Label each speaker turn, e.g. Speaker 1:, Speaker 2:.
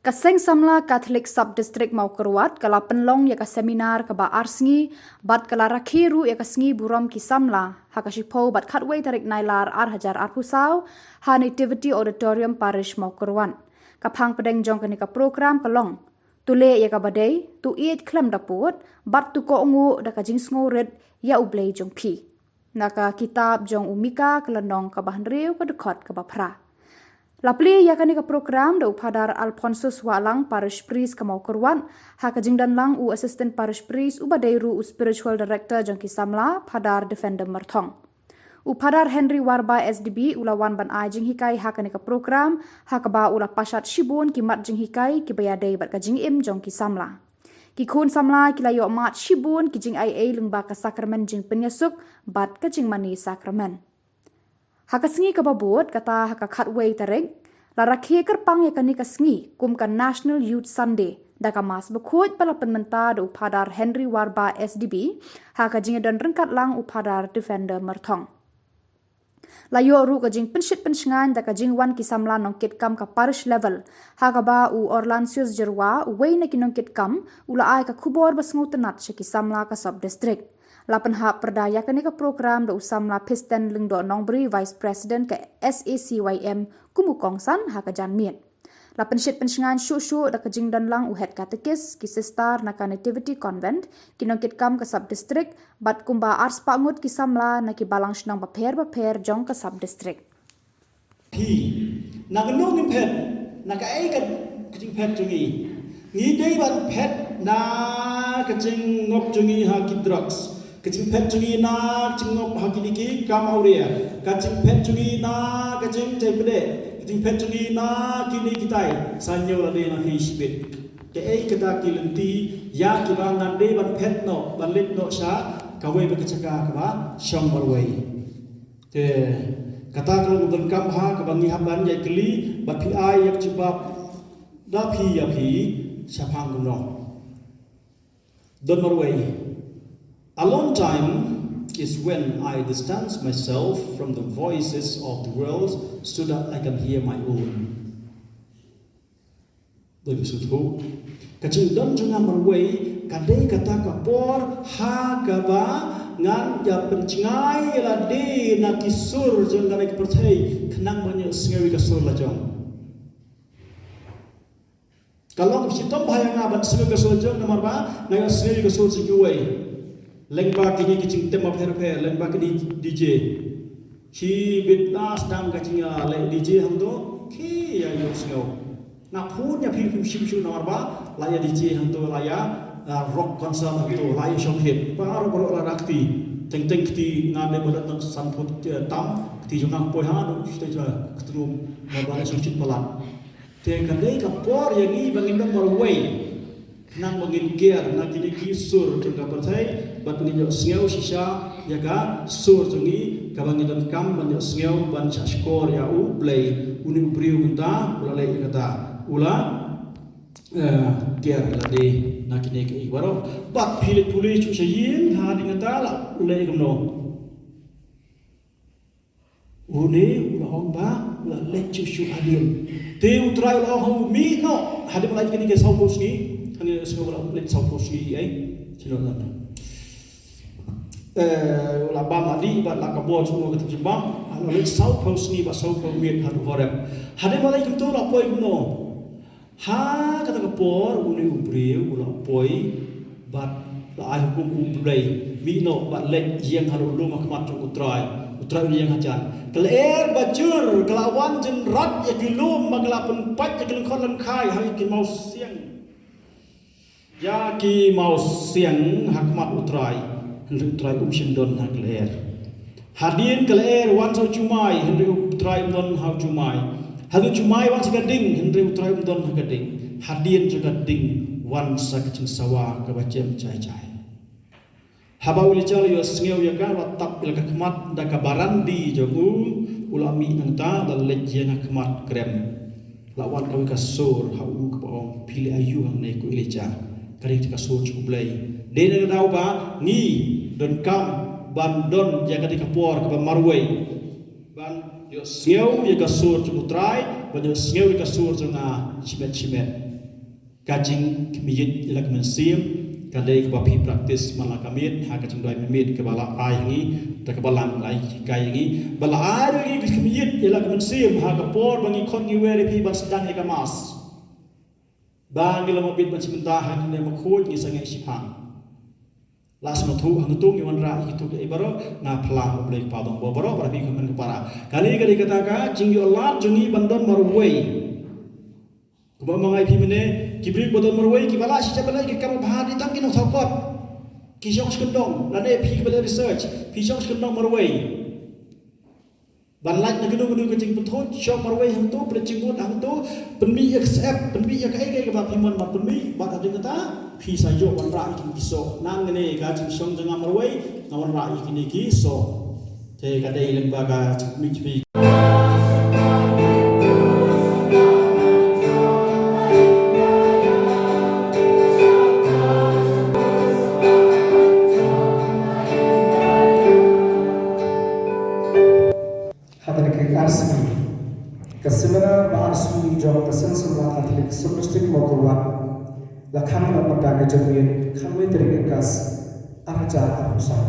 Speaker 1: Kaseng Samla Catholic Sub-District mau keruat kala penlong ya ka seminar ka ba arsngi bat kala rakhiru ya ka sngi buram ki Samla hakashipo bat khatway tarik nailar hajar pusau ha Nativity Auditorium Parish mau keruan kapang pedeng jong kani ka program kalong tule ya ka badai tu iet klam daput bat tu ko ngu da ka jing sngoret ya ublei jong pi naka kitab jong umika kelenong ka bahnreu ka dekot ka bapra Lapli ya kani ka program da upadar Alphonsus Walang Parish Priest kamau kurwan ha ka jingdan lang u Assistant Parish Priest u badairu u Spiritual Director jangki Samla padar Defender Merthong. Upadar Henry Warba SDB ulawan ban ai jing hikai ha kani ka program ha ka ba ula pasat shibun ki mat jing hikai ki bayadai bat ka jing im jangki Samla. Ki kun Samla ki layo mat shibun ki jing ai lungba ka sakramen jing penyesuk bat ka jing mani sakramen. Hakasengi ka babut kata haka khatway tarik la rakhe kerpang ya kani kasngi kum ka National Youth Sunday da ka mas bekhoj pala penmenta do upadar Henry Warba SDB haka jing dan rengkat lang upadar Defender Merthong la yo ru ka jing penshit pensngan da ka jing wan ki Samla nongkit kam ka parish level haka ba u Orlansius Jerwa wei na ki nongkit kam ula ai ka khubor basngu tenat ki Samla ka sub district Lapan hak perdaya kani ka program do Samla Pisten Lingdo Nongbri Vice President ke SACYM kumukong san haka janmiet. Lapan shit pensingan syu da kajing dan lang uhet katekis ki sistar na ka Nativity Convent kinongkit kam ke sub district bat kumba ars pangut ki Samla na ki balang shnang baper jong ke sub district.
Speaker 2: Pi na ganong ng pet na ka ay kajing pet jungi ni day bat pet na kajing ngop jungi ha ki drugs kacing pet jungi na kacing ngop hakiliki kam aurea kacing pet jungi na kacing jepede kacing pet jungi na kini kitai sanyo la de na hisbet ke ai kata kilenti ya ki bang nan de ban pet no ban lit no sha kawai be kacaka ka shong barwai te kata kalau dan kam ha ka bangi haban ya kli bat pi ai yak cibab da pi ya pi syapang no don barwai A long time is when I distance myself from the voices of the world so that I can hear my own. Dari situ, kacing dan jangan berway, kadai kata kapor ha kaba ngan ya pencingai la de na kisur jangan nak percaya kenang banyak sengawi kasur la jong. Kalau kita bahaya ngabat sengawi kasur jong nomor ba, ngan sengawi kasur sikuai. Lengba kini kicing tema per lengba kini DJ ki bitlas dang kacing le DJ hando ki ya yo snow na punya film shim norba la ya DJ hando la ya rock concert hando la ya shong hit paro la rakti teng kti ngade bodat tang sanput tam kti jong poi ha do sta ja ktrum norba shong chit palat te kadai ka por yang ni bangin dong morway nang bangin gear na kini kisur jong ka percaya bat ninyo sngeu shisha yaga sur jungi kabangin dan kam banyo sngeu ban chashkor ya u play uni ubriu gunta ula lei kata ula ger la de nakine ke ibaro bat phile puli chu shayin ha dingata la lei gumno uni ula hong ba ula lei chu shu adil te utrai ula hong mi no hadim lai kini ke saupos ni hani sngeu ula lei saupos ni ai chino na la bam adi bat la kabo chumo ke tjibam ala le south post ni ba south post mi hadu horem hade malai kuto la poi no ha kata kapor uni ubreu ula poi bat la ai hukum ubrei mi no bat le yang halu lu makmat chu utrai yang hajan keler bajur kelawan jen rat ya kilum maglapen pat ya kilum khon khai ha ki mau siang ya ki mau siang hakmat utrai Henry utrai Shindon ha keler hadin keler wan sau cumai Henry utrai don ha cumai hadu cumai wan sagading Henry utrai don ha gading hadin sagading wan sakacing sawa ka bacem cai haba uli jal yo sngeu ya ga ratap ila ka kmat da ka barandi jogu ulami anta dal lejien ha kmat krem lawan ka sur ha u ka ong pili ayu hang ne ku ilija kari ka sur chublai dene dau ba ni don kam ban don jaga di kapor ke marway ban yo sngeu ya ka sur chu utrai ban yo sngeu ka sur chu na chimet kajing kemiyit ilak mensim kadai kebapi praktis malakamit ha kajing doi memit kebala ai ngi ta kebalang lai kai ngi bala ai ngi kemiyit ilak mensim ha kapor bangi kon ngi weri pi bas sedang ikamas bangi lama bit ban sebentar ha ne makhut ngi sangai sipang las no thu hang tu ngi wan ra itu ke ibaro na phla boleh padong boro para pi kemen para kali kali katakan jing yo lat juni bandon marwei Kuba mangai pi mene kibrik bodon marwei ki bala si jabala ki kam bahari tang ki no thokot ki jok skendong lade pi bala research pi jok skendong marwei ban laj na gnu gnu ke jing puthot jok marwei hang tu prechimut hang tu penmi accept penmi ya kai kai ka pi mon ma penmi ba ta kata pi sa yo wan ra ki so nang ne ga jing song jang marwei na wan ra ki ni ki so te ka dei lembaga mi pi
Speaker 3: Kesemana bahasa jawab pesan semua Katolik semestinya mau keluar. Lakam nak berdagang jamian kami terikas arca arusan.